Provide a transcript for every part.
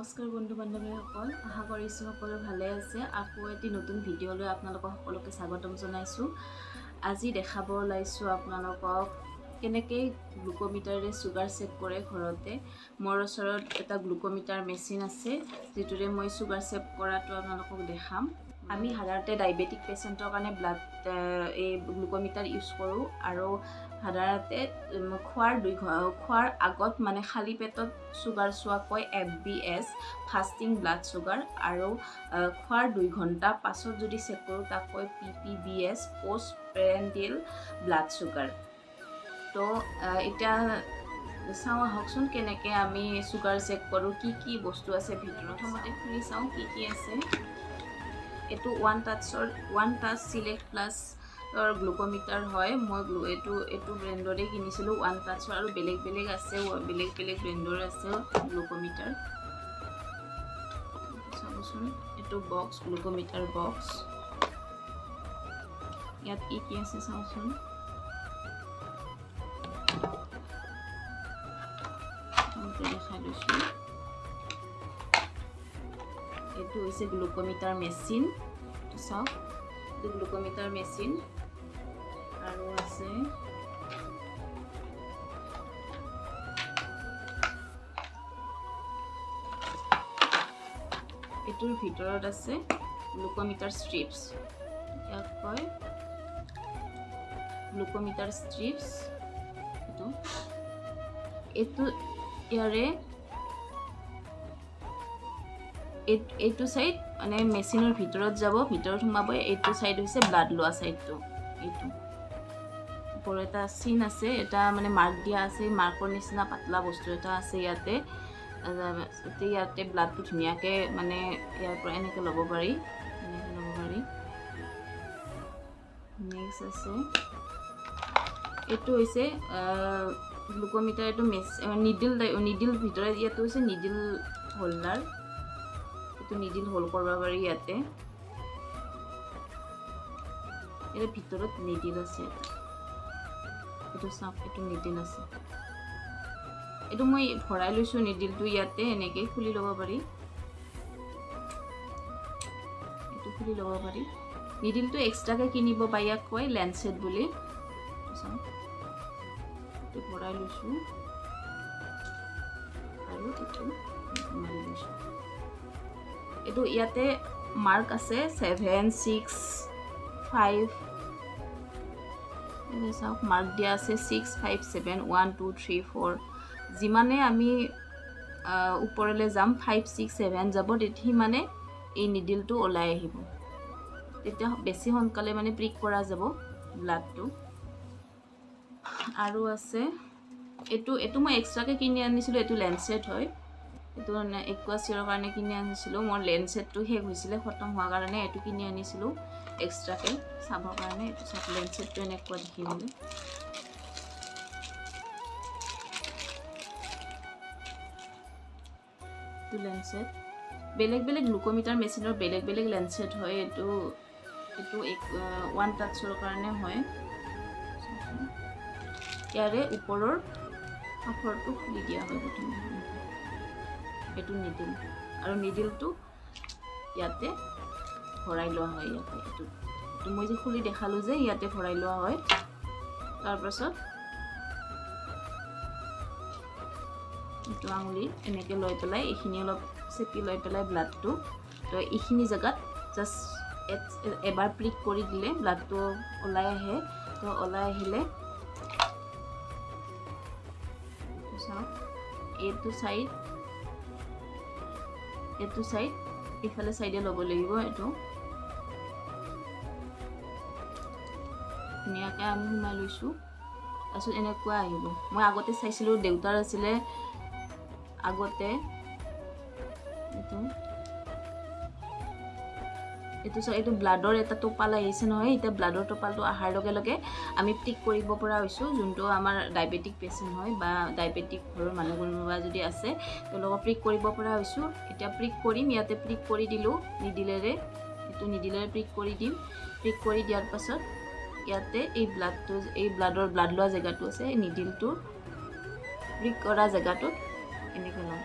নমস্কাৰ বন্ধু বান্ধৱীসকল, আশা কৰিছোঁ সকলো ভালে আছে। আকৌ এটি নতুন ভিডিঅ'লৈ আপোনালোকক সকলোকে স্বাগতম জনাইছোঁ। আজি দেখাব ওলাইছোঁ আপোনালোকক কেনেকৈ গ্লুকোমিটাৰে চুগাৰ চেক কৰে ঘৰতে। মোৰ ওচৰত এটা গ্লুকোমিটাৰ মেচিন আছে, যিটোৰে মই চুগাৰ চেক কৰাটো আপোনালোকক দেখাম। আমি সাধাৰণতে ডায়েবেটিক পেচেণ্টৰ কাৰণে এই গ্লুকোমিটাৰ ইউজ কৰোঁ আৰু সাধাৰণতে খোৱাৰ আগত মানে খালী পেটত চুগাৰ চোৱাকৈ FBS ফাষ্টিং ব্লাড চুগাৰ আৰু খোৱাৰ 2 ঘণ্টা পাছত যদি চেক কৰোঁ তাক কয় PPBS পোষ্ট পেৰেণ্টিয়েল ব্লাড চুগাৰ। তো এতিয়া চাওঁ আহকচোন কেনেকৈ আমি চুগাৰ চেক কৰোঁ, কি বস্তু আছে ভিতৰত। প্ৰথমতে খুলি চাওঁ কি আছে। এইটো ওৱান টাচ চিলেক্ট প্লাছৰ গ্লুকোমিটাৰ হয়। মই এইটো ব্ৰেণ্ডৰে কিনিছিলোঁ, ওৱান টাচৰ, আৰু বেলেগ আছে, বেলেগ ব্ৰেণ্ডৰ আছে গ্লুকোমিটাৰ। চাবচোন, এইটো বক্স, গ্লুকোমিটাৰ বক্স। ইয়াত কি আছে চাওঁচোন। দেখাই লৈছোঁ। এইটো হৈছে গ্লুকোমিটাৰ মেচিন। চাওক, এইটো গ্লুকোমিটাৰ মেচিন। আৰু আছে এইটোৰ ভিতৰত আছে গ্লুকোমিটাৰ ষ্ট্ৰিপছ। ইয়াক কয় গ্লুকোমিটাৰ ষ্ট্ৰিপছ। এইটো চাইড মানে মেচিনৰ ভিতৰত সোমাব। এইটো চাইড হৈছে ব্লাড লোৱা চাইডটো। এইটো ওপৰত এটা চিন আছে, এটা মানে মাৰ্ক দিয়া আছে, মাৰ্কৰ নিচিনা পাতলা বস্তু এটা আছে ইয়াতে। ইয়াতে ব্লাডটো ধুনীয়াকৈ মানে ইয়াৰ পৰা এনেকৈ ল'ব পাৰি। নেক্সট আছে, এইটো হৈছে গ্লুকোমিটাৰ। এইটো নিডিল ভিতৰত, ইয়াতো হৈছে নিডিল হোল্ডাৰ। এইটো নিডিল হোল্ড কৰিব পাৰি ইয়াতে। ইয়াৰ ভিতৰত নিডিল আছে। এইটো চাওক, এইটো নিডিল আছে। এইটো মই ভৰাই লৈছোঁ নিডিলটো ইয়াতে। এনেকৈ খুলি ল'ব পাৰি। এইটো খুলি ল'ব পাৰি। নিডিলটো এক্সট্ৰাকৈ কিনিব পাৰি, ইয়াক কয় লেঞ্চেট বুলি। এইটো ভৰাই লৈছোঁ আৰু এইটো মাৰি লৈছোঁ। এইটো ইয়াতে মাৰ্ক আছে 7, 6, 5। চাওক, মাৰ্ক দিয়া আছে 6, 5, 7, 1, 2, 3, 4। যিমানে আমি ওপৰলৈ যাম, 5, 6, 7 যাব, তেতিয়া মানে এই নিডিলটো ওলাই আহিব। তেতিয়া বেছি সোনকালে মানে প্ৰিক কৰা যাব ব্লাডটো। আৰু আছে এইটো মই এক্সট্ৰাকৈ কিনি আনিছিলোঁ। এইটো লেঞ্চেট হয়। এইটো একুৱাচিয়ৰৰ কাৰণে কিনি আনিছিলোঁ। মোৰ লেঞ্চেটটো শেষ হৈছিলে, খতম হোৱাৰ কাৰণে এইটো কিনি আনিছিলোঁ এক্সট্ৰাকৈ চাবৰ কাৰণে। এইটো চাওক, লেঞ্চেটটো এনেকুৱা দেখিবলৈ। এইটো লেঞ্চেট। বেলেগ গ্লুকোমিটাৰ মেচিনৰ বেলেগ লেঞ্চেট হয়। এইটো ওৱান টাচৰ কাৰণে হয়। ইয়াৰে ওপৰৰ কাপোৰটো খুলি দিয়া হয় প্ৰথমে। এইটো নিডিল, আৰু নিডিলটো ইয়াতে ভৰাই লোৱা হয়। এইটো মই যে খুলি দেখালোঁ যে, ইয়াতে ভৰাই লোৱা হয়। তাৰপাছত এইটো আঙুলি এনেকৈ লৈ পেলাই, এইখিনি অলপ চেপি লৈ পেলাই ব্লাডটো, তো এইখিনি জেগাত জাষ্ট এবাৰ প্ৰিক কৰি দিলে ব্লাডটো ওলাই আহে। তো ওলাই আহিলে চাওক, এইটো চাইড ইফালে চাইডে ল'ব লাগিব। এইটো ধুনীয়াকৈ আমি সোমাই লৈছোঁ। তাৰপিছত এনেকুৱা আহিব। মই আগতে চাইছিলোঁ, দেউতাৰ আছিলে আগতে। এইটো ব্লাডৰ এটা টোপাল আহিছে নহয়। এতিয়া ব্লাডৰ টোপালটো অহাৰ লগে লগে আমি প্ৰিক কৰিব পৰা হৈছোঁ। যোনটো আমাৰ ডায়েবেটিক পেচেণ্ট হয় বা ডায়েবেটিক ঘৰৰ মানুহ কোনোবা যদি আছে, তেওঁলোকক প্ৰিক কৰিব পৰা হৈছোঁ। এতিয়া প্ৰিক কৰিম। ইয়াতে প্ৰিক কৰি দিলোঁ নিডিলেৰে। এইটো নিডিলেৰে প্ৰিক কৰি দিম। প্ৰিক কৰি দিয়াৰ পাছত ইয়াতে এই ব্লাড লোৱা জেগাটো আছে, এই নিডিলটোৰ প্ৰিক কৰা জেগাটোত এনেকৈ ল'ম।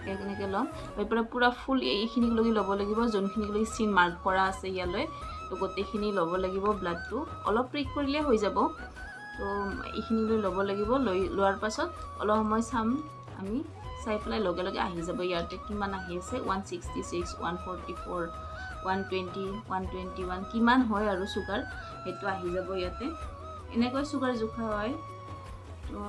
এনেকৈ ল'ম তাৰপৰা পূৰা ফুল এইখিনিক লগি ল'ব লাগিব যোনখিনিক লগি চিন মাৰ্ক কৰা আছে ইয়ালৈ তো গোটেইখিনি ল'ব লাগিব ব্লাডটো অলপ প্ৰিক কৰিলে হৈ যাব তো এইখিনিলৈ ল'ব লাগিব লোৱাৰ পাছত অলপ সময় চাম আমি চাই পেলাই লগে লগে আহি যাব ইয়াতে কিমান আহি আছে 166 144 120 121 কিমান হয় আৰু চুগাৰ সেইটো আহি যাব ইয়াতে এনেকৈ চুগাৰ জোখা হয় তো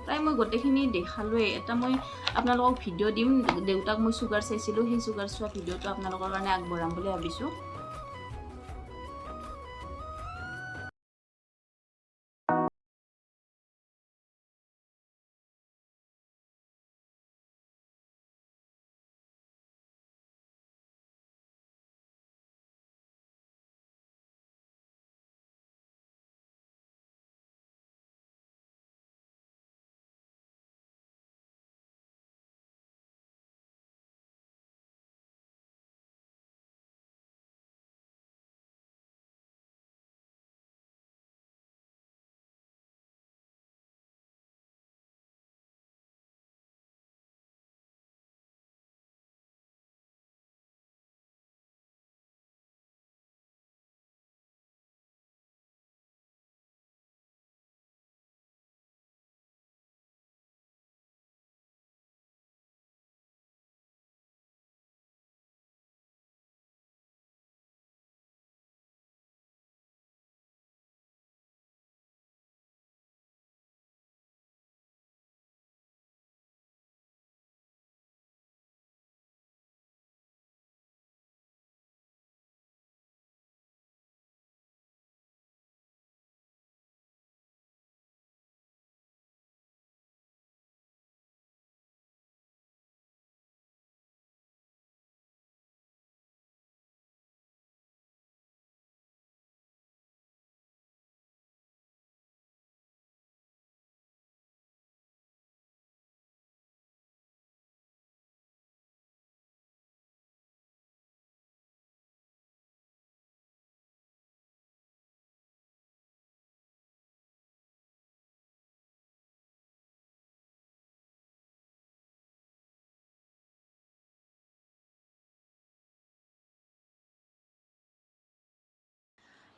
প্ৰায় মই গোটেইখিনি দেখালোৱে এটা মই আপোনালোকক ভিডিঅ' দিম দেউতাক মই চুগাৰ চাইছিলোঁ সেই চুগাৰ চোৱা ভিডিঅ'টো আপোনালোকৰ কাৰণে আগবঢ়াম বুলি ভাবিছোঁ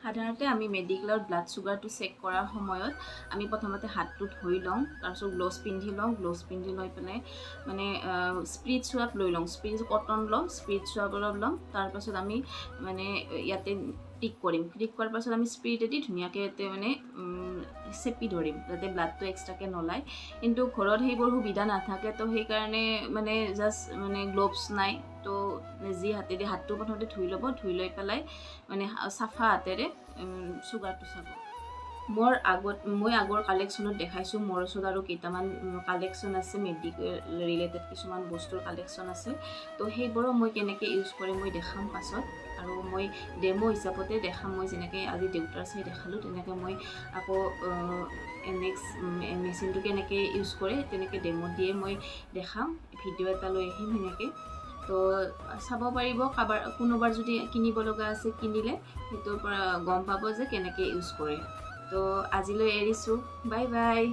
সাধাৰণতে আমি মেডিকেলত ব্লাড চুগাৰটো চেক কৰাৰ সময়ত আমি প্ৰথমতে হাতটো ধুই লওঁ তাৰপিছত গ্ল'ভছ পিন্ধি লৈ পেলাই মানে স্পিৰিট চুৱাব লৈ লওঁ কটন ল'ম স্পিৰিট চুৱাব অলপ ল'ম তাৰপাছত আমি মানে ইয়াতে টিক কৰিম টিক কৰাৰ পাছত আমি স্পিৰিটেদি ধুনীয়াকৈ ইয়াতে মানে চেপি ধৰিম যাতে ব্লাডটো এক্সট্ৰাকৈ নোলায় কিন্তু ঘৰত সেইবোৰ সুবিধা নাথাকে তো সেইকাৰণে মানে জাষ্ট মানে গ্ল'ভছ নাই তো যি হাতেদি হাতটো প্ৰথমতে ধুই ল'ব ধুই লৈ পেলাই মানে চাফা হাতেৰে চুগাৰটো চাব মই আগৰ কালেকশ্যনত দেখাইছোঁ মোৰ ওচৰত আৰু কেইটামান কালেকশ্যন আছে মেডিকেল ৰিলেটেড কিছুমান বস্তুৰ কালেকশ্যন আছে তো সেইবোৰো মই কেনেকৈ ইউজ কৰিম মই দেখাম পাছত আৰু মই ডেমো হিচাপতে দেখাম মই যেনেকৈ আজি দেউতাৰ চাই দেখালোঁ তেনেকৈ মই আকৌ নেক্সট মেচিনটো কেনেকৈ ইউজ কৰে তেনেকৈ ডেমো দিয়ে মই দেখাম ভিডিঅ' এটা লৈ আহিম সেনেকৈ তো চাব পাৰিব কোনোবাৰ যদি কিনিব লগা আছে কিনিলে সেইটোৰ পৰা গম পাব যে কেনেকৈ ইউজ কৰে তো আজিলৈ এৰিছোঁ বাই বাই